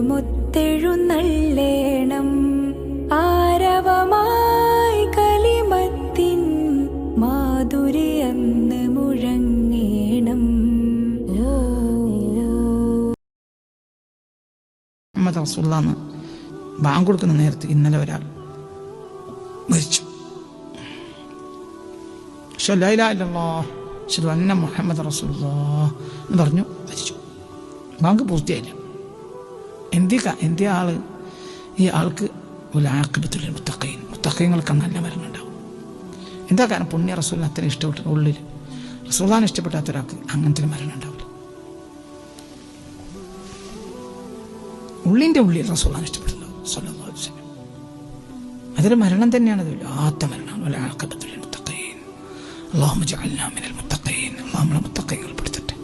തോഴരുമൊത്തെഴുന്നള്ളേണം ആരവമായി കലിമത്തിൻ മാധുര്യന്ന് മുഴങ്ങേണം. മുഹമ്മദ് റസൂലുള്ളാഹി ബാങ്ക് കൊടുക്കുന്ന നേരത്ത് ഇന്നലെ ഒരാൾ മരിച്ചു. ലാ ഇലാഹ ഇല്ലല്ലാഹ് അശ്ഹദു അന്ന മുഹമ്മദ് റസൂലുള്ളാഹി എന്ന് പറഞ്ഞു മരിച്ചു. ബാങ്ക് പൂർത്തിയായില്ല. എന്തിയ ഈ ആൾക്ക് ആഖിബത്തുൽ മുത്തഖീൻ, മുത്തഖീങ്ങൾക്ക് നല്ല മരണം ഉണ്ടാവും. എന്താ കാരണം? പുണ്യ റസൂലിനെ അത്ര ഇഷ്ടപ്പെട്ട ഉള്ളിൽ റസൂലുള്ളാഹിനെ ഇഷ്ടപ്പെട്ടാത്ത ഒരാൾക്ക് അങ്ങനത്തെ മരണം ഉണ്ടാവില്ല. ഉള്ളിൻ്റെ ഉള്ളിൽ റസൂലുള്ളാഹിനെ ഇഷ്ടപ്പെട്ടില്ല സ്വല്ലല്ലാഹു അലൈഹി വസല്ലം. അതൊരു മരണം തന്നെയാണ്. അത് വല്ലാത്ത മരണമാണ്. ആഖിബത്തുൽ മുത്തഖീൻ. അല്ലാഹുമ്മ ജഅൽനാ മിനൽ മുത്തഖീൻ. അല്ലാഹു നമ്മളെ മുത്തഖീങ്ങൾ പെടുത്തട്ടെ.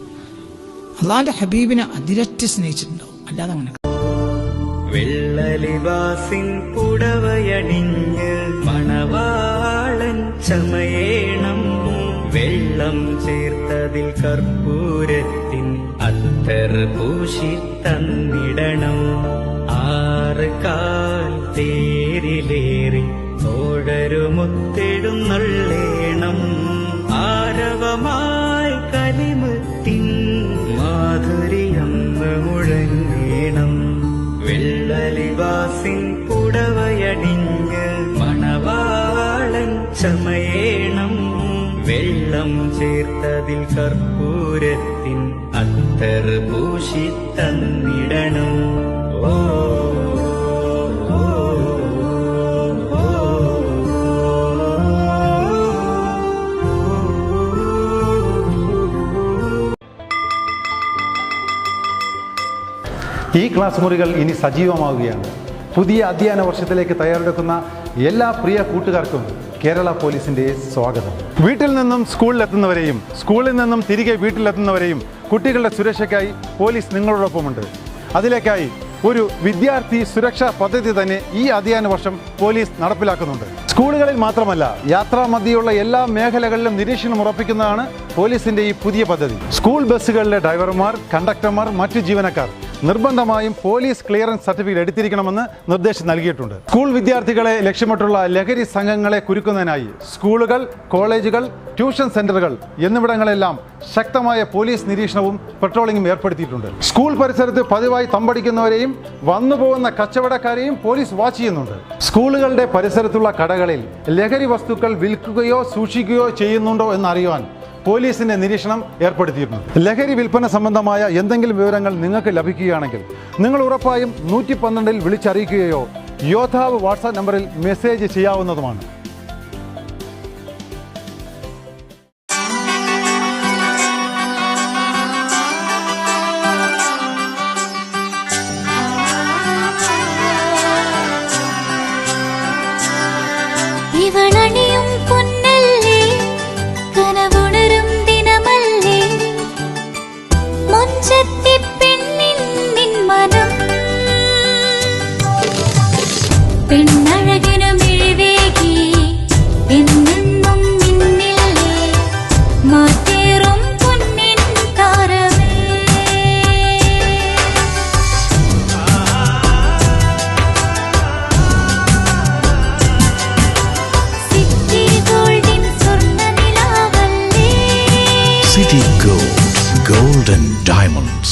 അല്ലാഹുവിന്റെ ഹബീബിനെ അതിരറ്റ് സ്നേഹിച്ചിട്ടുണ്ടാവും. അല്ലാതെ അങ്ങനെ വെള്ളലിവാസിൻ പുടവയണിഞ്ഞ് മണവാളൻ ചമയേണം. വെള്ളം ചേർത്തതിൽ കർപ്പൂരത്തിൻ അത്തർ പൂശി തന്നിടണം. 6 കാൽ തേരിലേറി തോഴരുമൊത്തെഴുന്നള്ളേണം ആരവമായി കലിമത്തിൻ മാധുര്യന്ന് മുഴങ്ങേണം. വെള്ളലിവാസിൻ പുടവയണിഞ്ഞ് മണവാളൻ ചമയേണം. വെള്ളം ചേർത്തതിൽ കർപ്പൂരത്തിൻ അത്തർ പൂശി തന്നിടണം. ഓ ഈ ക്ലാസ് മുറികൾ ഇനി സജീവമാവുകയാണ്. പുതിയ അധ്യയന വർഷത്തിലേക്ക് തയ്യാറെടുക്കുന്ന എല്ലാ പ്രിയ കൂട്ടുകാർക്കും കേരള പോലീസിൻ്റെ സ്വാഗതം. വീട്ടിൽ നിന്നും സ്കൂളിലെത്തുന്നവരെയും സ്കൂളിൽ നിന്നും തിരികെ വീട്ടിലെത്തുന്നവരെയും കുട്ടികളുടെ സുരക്ഷയ്ക്കായി പോലീസ് നിങ്ങളോടൊപ്പമുണ്ട്. അതിലേക്കായി ഒരു വിദ്യാർത്ഥി സുരക്ഷാ പദ്ധതി തന്നെ ഈ അധ്യയന വർഷം പോലീസ് നടപ്പിലാക്കുന്നുണ്ട്. സ്കൂളുകളിൽ മാത്രമല്ല, യാത്രാമധ്യയുള്ള എല്ലാ മേഖലകളിലും നിരീക്ഷണം ഉറപ്പിക്കുന്നതാണ് പോലീസിന്റെ ഈ പുതിയ പദ്ധതി. സ്കൂൾ ബസ്സുകളിലെ ഡ്രൈവർമാർ, കണ്ടക്ടർമാർ, മറ്റു ജീവനക്കാർ നിർബന്ധമായും പോലീസ് ക്ലിയറൻസ് സർട്ടിഫിക്കറ്റ് എടുത്തിരിക്കണമെന്ന് നിർദ്ദേശം നൽകിയിട്ടുണ്ട്. സ്കൂൾ വിദ്യാർത്ഥികളെ ലക്ഷ്യമിട്ടുള്ള ലഹരി സംഘങ്ങളെ കുരുക്കുന്നതിനായി സ്കൂളുകൾ, കോളേജുകൾ, ട്യൂഷൻ സെന്ററുകൾ എന്നിവിടങ്ങളെല്ലാം ശക്തമായ പോലീസ് നിരീക്ഷണവും പെട്രോളിംഗും ഏർപ്പെടുത്തിയിട്ടുണ്ട്. സ്കൂൾ പരിസരത്ത് പതിവായി തമ്പടിക്കുന്നവരെയും വന്നുപോകുന്ന കച്ചവടക്കാരെയും പോലീസ് വാച്ച് ചെയ്യുന്നുണ്ട്. സ്കൂളുകളുടെ പരിസരത്തുള്ള കടകളിൽ ലഹരി വസ്തുക്കൾ വിൽക്കുകയോ സൂക്ഷിക്കുകയോ ചെയ്യുന്നുണ്ടോ എന്നറിയുവാൻ പോലീസിന്റെ നിരീക്ഷണം ഏർപ്പെടുത്തിയിട്ടുണ്ട്. ലഹരി വിൽപ്പന സംബന്ധമായ എന്തെങ്കിലും വിവരങ്ങൾ നിങ്ങൾക്ക് ലഭിക്കുകയാണെങ്കിൽ നിങ്ങൾ ഉറപ്പായും 112 വിളിച്ചറിയിക്കുകയോ യോദ്ധാവ് വാട്സാപ്പ് നമ്പറിൽ മെസ്സേജ് ചെയ്യാവുന്നതുമാണ്. ഇവളണിയും പൊന്നല്ലേ കനവുണരും ദിനമല്ലേ മുഞ്ചത്തി പെണ്ണിൻ നിൻ മനം പെണ്ണഴകിനു മിഴിവേകി എന്നെന്നും നിന്നില്ലേ മാറ്റേറും പൊന്നിൻ താരമേ. City Gold, Golden Diamonds.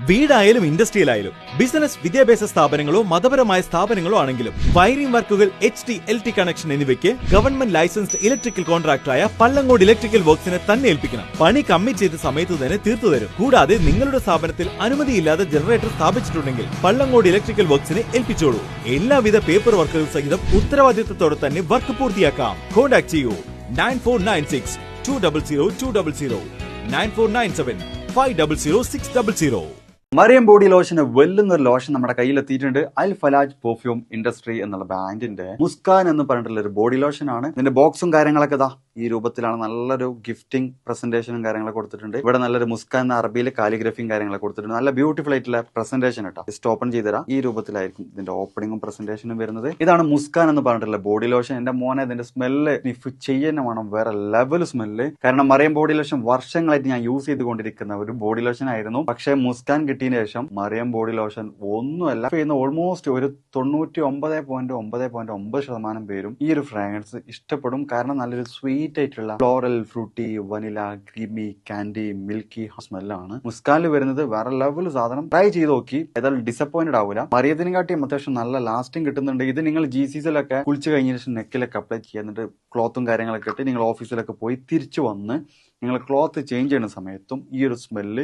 വീടായാലും ഇൻഡസ്ട്രിയിലായാലും ബിസിനസ്, വിദ്യാഭ്യാസ സ്ഥാപനങ്ങളോ മതപരമായ സ്ഥാപനങ്ങളോ ആണെങ്കിലും വയറിംഗ് വർക്കുകൾ, HT, LT കണക്ഷൻ എന്നിവയ്ക്ക് ഗവൺമെന്റ് ലൈസൻസ്ഡ് ഇലക്ട്രിക്കൽ കോൺട്രാക്ടറായ പള്ളങ്ങോട് ഇലക്ട്രിക്കൽ വർക്സിനെ തന്നെ ഏൽപ്പിക്കണം. പണി കമ്മിറ്റ് ചെയ്ത സമയത്ത് തന്നെ തീർത്തു തരും. കൂടാതെ നിങ്ങളുടെ സ്ഥാപനത്തിൽ അനുമതിയില്ലാതെ ജനറേറ്റർ സ്ഥാപിച്ചിട്ടുണ്ടെങ്കിൽ പള്ളങ്ങോട് ഇലക്ട്രിക്കൽ വർക്സിനെ ഏൽപ്പിച്ചോളൂ. എല്ലാവിധ പേപ്പർ വർക്കുകൾ സഹിതം ഉത്തരവാദിത്തത്തോടെ തന്നെ വർക്ക് പൂർത്തിയാക്കാം. കോൺടാക്ട് ചെയ്യൂ 9496 200 200 9497 500 600. മറിയം ബോഡി ലോഷന് വെല്ലുന്നൊരു ലോഷൻ നമ്മുടെ കയ്യിലെത്തിയിട്ടുണ്ട്. അൽ ഫലാജ് പെർഫ്യൂം ഇൻഡസ്ട്രി എന്നുള്ള ബ്രാൻഡിന്റെ മുസ്കാൻ എന്ന് പറഞ്ഞിട്ടുള്ള ഒരു ബോഡി ലോഷൻ ആണ്. ഇതിന്റെ ബോക്സും കാര്യങ്ങളൊക്കെ ഇതാ ഈ രൂപത്തിലാണ്. നല്ലൊരു ഗിഫ്റ്റിംഗ് പ്രസന്റേഷനും കാര്യങ്ങളൊക്കെ കൊടുത്തിട്ടുണ്ട്. ഇവിടെ നല്ലൊരു മുസ്കാൻ എന്ന അറബിയിൽ കാലിഗ്രഫിയും കാര്യങ്ങളൊക്കെ കൊടുത്തിട്ടുണ്ട്. നല്ല ബ്യൂട്ടിഫുൾ ആയിട്ടുള്ള പ്രസന്റേഷൻ കേട്ടോ. ജസ്റ്റ് ഓപ്പൺ ചെയ്തുതരാം. ഈ രൂപത്തിലായിരിക്കും ഇതിന്റെ ഓപ്പണിംഗും പ്രസന്റേഷനും വരുന്നത്. ഇതാണ് മുസ്കാൻ എന്ന് പറഞ്ഞിട്ടുള്ള ബോഡി ലോഷൻ. എന്റെ മോനെ ഇതിന്റെ സ്മെല്ല് സ്നിഫ് ചെയ്യുന്ന വേണം, വേറെ ലെവൽ സ്മെല്ല്. കാരണം മറിയം ബോഡി ലോഷൻ വർഷങ്ങളായിട്ട് ഞാൻ യൂസ് ചെയ്തുകൊണ്ടിരിക്കുന്ന ഒരു ബോഡി ലോഷൻ ആയിരുന്നു. പക്ഷെ മുസ്കാൻ കിട്ടിയതിനു ശേഷം മറിയം ബോഡി ലോഷൻ ഒന്നുമല്ല ചെയ്യുന്ന. ഓൾമോസ്റ്റ് ഒരു 99.9% പേരും ഈ ഒരു ഫ്രാഗ്രൻസ് ഇഷ്ടപ്പെടും. കാരണം നല്ലൊരു സ്വീറ്റ് ആയിട്ടുള്ള floral, fruity, vanilla, creamy, candy, milky സ്മെല്ലാണ് മുസ്കാനിൽ വരുന്നത്. വേറെ ലെവൽ സാധനം. ട്രൈ ചെയ്ത് നോക്കി, ഏതായാലും ഡിസപ്പോയിന്റഡ് ആവില്ല. മറിയത്തിനെ കാട്ടിയും അത്യാവശ്യം നല്ല ലാസ്റ്റിംഗ് കിട്ടുന്നുണ്ട്. ഇത് നിങ്ങൾ GCCയിലൊക്കെ കുളിച്ച് കഴിഞ്ഞ ശേഷം നെക്കിലൊക്കെ അപ്ലൈ ചെയ്യുക. എന്നിട്ട് ക്ലോത്തും കാര്യങ്ങളൊക്കെ ഇട്ട് നിങ്ങൾ ഓഫീസിലൊക്കെ പോയി തിരിച്ചു വന്ന് നിങ്ങൾ ക്ലോത്ത് ചേഞ്ച് ചെയ്യുന്ന സമയത്തും ഈ ഒരു സ്മെല്ല്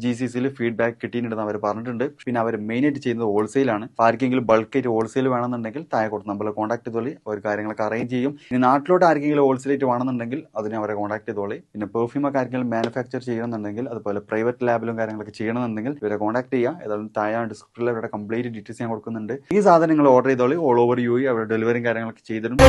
GCCയിൽ ഫീഡ്ബാക്ക് കിട്ടിയിട്ടുണ്ടെന്ന് അവർ പറഞ്ഞിട്ടുണ്ട്. പിന്നെ അവർ മെയിനായിട്ട് ചെയ്യുന്നത് ഹോൾസെയിലാണ്. ആർക്കെങ്കിലും ബൾക്കായിട്ട് ഹോൾസെയിൽ വേണമെന്നുണ്ടെങ്കിൽ താഴെ കൊടുത്ത് നമ്മൾ കോൺടാക്ട് ചെയ്തോളി. അവർ കാര്യങ്ങളൊക്കെ അറേഞ്ച് ചെയ്യും. ഇനി നാട്ടിലോട്ട് ആർക്കെങ്കിലും ഹോൾസെയിലായിട്ട് വേണമെന്നുണ്ടെങ്കിൽ അതിനെ അവരെ കോൺടാക്ട് ചെയ്തോളി. പിന്നെ പെർഫ്യൂമൊക്കെ ആർക്കെങ്കിലും മാനുഫാക്ചർ ചെയ്യണമെന്നുണ്ടെങ്കിൽ, അതുപോലെ പ്രൈവറ്റ് ലാബിലും കാര്യങ്ങളൊക്കെ ചെയ്യണമെന്നുണ്ടെങ്കിൽ ഇവരെ കോൺടാക്ട് ചെയ്യുക. ഏതായാലും താഴെ ഡിസ്ക്രിപ്ഷനിൽ അവരുടെ കംപ്ലീറ്റ് ഡീറ്റെയിൽസ് ഞാൻ കൊടുക്കുന്നുണ്ട്. ഈ സാധനം നിങ്ങൾ ഓർഡർ ചെയ്തോളി. ഓൾ ഓവർ UAE അവരുടെ ഡെലിവറിയും കാര്യങ്ങളൊക്കെ ചെയ്തിട്ടുണ്ട്.